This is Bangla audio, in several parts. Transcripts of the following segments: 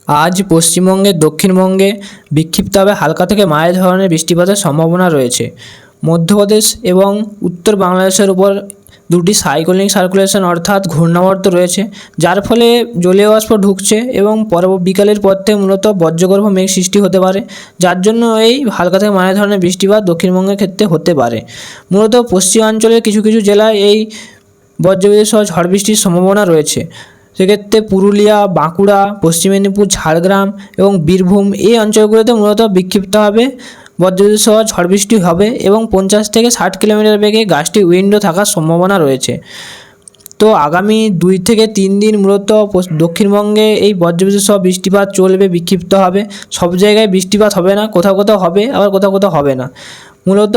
আজ পশ্চিমবঙ্গের দক্ষিণবঙ্গে বিক্ষিপ্তভাবে হালকা থেকে মাঝারি ধরনের বৃষ্টিপাতের সম্ভাবনা রয়েছে। মধ্যপ্রদেশ এবং উত্তর বাংলাদেশের উপর দুটি সাইক্লোনিক সার্কুলেশন অর্থাৎ ঘূর্ণাবর্ত রয়েছে, যার ফলে জলীয় বাষ্প ঢুকছে এবং বিকালের পর থেকে মূলত বজ্রগর্ভ মেঘ সৃষ্টি হতে পারে, যার জন্য এই হালকা থেকে মাঝারি ধরনের বৃষ্টিপাত দক্ষিণবঙ্গের ক্ষেত্রে হতে পারে। মূলত পশ্চিমাঞ্চলের কিছু কিছু জেলায় এই বজ্রবিদ্যুৎ সহ ঝড় বৃষ্টির সম্ভাবনা রয়েছে। সেক্ষেত্রে পুরুলিয়া, বাঁকুড়া, পশ্চিম মেদিনীপুর, ঝাড়গ্রাম এবং বীরভূম এই অঞ্চলগুলোতে মূলত বিক্ষিপ্তভাবে বজ্রবিদ্যুৎ সহ ঝড় বৃষ্টি হবে এবং 50 থেকে 60 কিলোমিটার বেগে গাছটি উইন্ডও থাকার সম্ভাবনা রয়েছে। তো আগামী 2 থেকে 3 দিন মূলত দক্ষিণবঙ্গে এই বজ্রবিদ্যুৎ সহ বৃষ্টিপাত চলবে, বিক্ষিপ্ত হবে। সব জায়গায় বৃষ্টিপাত হবে না, কোথাও কোথাও হবে, আবার কোথাও কোথাও হবে না। মূলত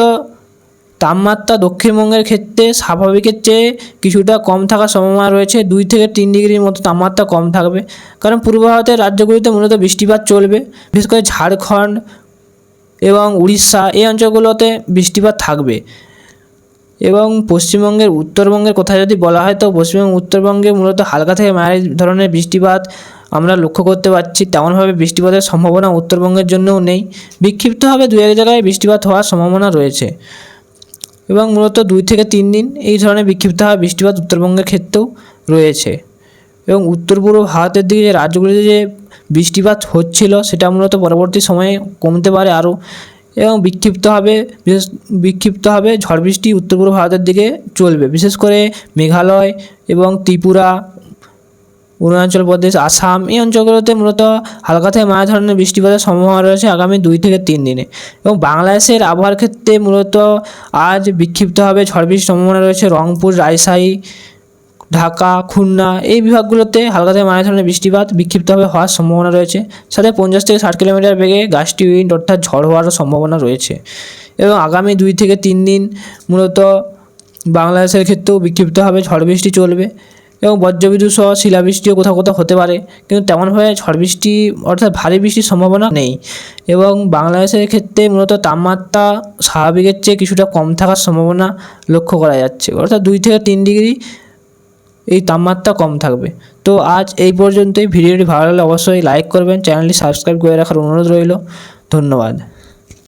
তাপমাত্রা দক্ষিণবঙ্গের ক্ষেত্রে স্বাভাবিকের চেয়ে কিছুটা কম থাকার সম্ভাবনা রয়েছে। 2 থেকে 3 ডিগ্রির মতো তাপমাত্রা কম থাকবে, কারণ পূর্ব ভারতের রাজ্যগুলিতে মূলত বৃষ্টিপাত চলবে। বিশেষ করে ঝাড়খণ্ড এবং উড়িষ্যা এই অঞ্চলগুলোতে বৃষ্টিপাত থাকবে। এবং পশ্চিমবঙ্গের উত্তরবঙ্গের কথা যদি বলা হয়, তো পশ্চিমবঙ্গ উত্তরবঙ্গে মূলত হালকা থেকে মাঝারি ধরনের বৃষ্টিপাত আমরা লক্ষ্য করতে পারছি। তেমনভাবে বৃষ্টিপাতের সম্ভাবনা উত্তরবঙ্গের জন্যও নেই। বিক্ষিপ্তভাবে 2-1 জায়গায় বৃষ্টিপাত হওয়ার সম্ভাবনা রয়েছে এবং মূলত 2 থেকে 3 দিন এই ধরনের বিক্ষিপ্তভাবে বৃষ্টিপাত উত্তরবঙ্গের ক্ষেত্রেও রয়েছে। এবং উত্তর পূর্ব ভারতের দিকে যে রাজ্যগুলিতে যে বৃষ্টিপাত হচ্ছিল, সেটা মূলত পরবর্তী সময়ে কমতে পারে আরও, এবং বিক্ষিপ্তভাবে ঝড় বৃষ্টি উত্তর পূর্ব ভারতের দিকে চলবে। বিশেষ করে মেঘালয় এবং ত্রিপুরা, অরুণাচল প্রদেশ, আসাম এই অঞ্চলগুলোতে মূলত হালকা থেকে মাঝারি ধরনের বৃষ্টিপাতের সম্ভাবনা রয়েছে আগামী 2 থেকে 3 দিনে। এবং বাংলাদেশের আবহাওয়ার ক্ষেত্রে মূলত আজ বিক্ষিপ্তভাবে ঝড় বৃষ্টির সম্ভাবনা রয়েছে রংপুর, রাজশাহী, ঢাকা, খুলনা এই বিভাগগুলোতে হালকা থেকে মাঝারি ধরনের বৃষ্টিপাত বিক্ষিপ্তভাবে হওয়ার সম্ভাবনা রয়েছে। সাথে 50 থেকে 60 কিলোমিটার বেগে গাস্টি উইন্ড অর্থাৎ ঝড় হওয়ারও সম্ভাবনা রয়েছে। এবং আগামী 2 থেকে 3 দিন মূলত বাংলাদেশের ক্ষেত্রেও বিক্ষিপ্তভাবে ঝড় বৃষ্টি চলবে এবং বজ্রবিদ্যুৎ সহ শিলাবৃষ্টিও কোথাও কোথাও হতে পারে, কিন্তু তেমনভাবে ঝড় বৃষ্টি অর্থাৎ ভারী বৃষ্টির সম্ভাবনা নেই। এবং বাংলাদেশের ক্ষেত্রে মূলত তাপমাত্রা স্বাভাবিকের চেয়ে কিছুটা কম থাকার সম্ভাবনা লক্ষ্য করা যাচ্ছে, অর্থাৎ 2 থেকে 3 ডিগ্রি এই তাপমাত্রা কম থাকবে। তো আজ এই পর্যন্তই। ভিডিওটি ভালো লাগলে অবশ্যই লাইক করবেন, চ্যানেলটি সাবস্ক্রাইব করে রাখার অনুরোধ রইল। ধন্যবাদ।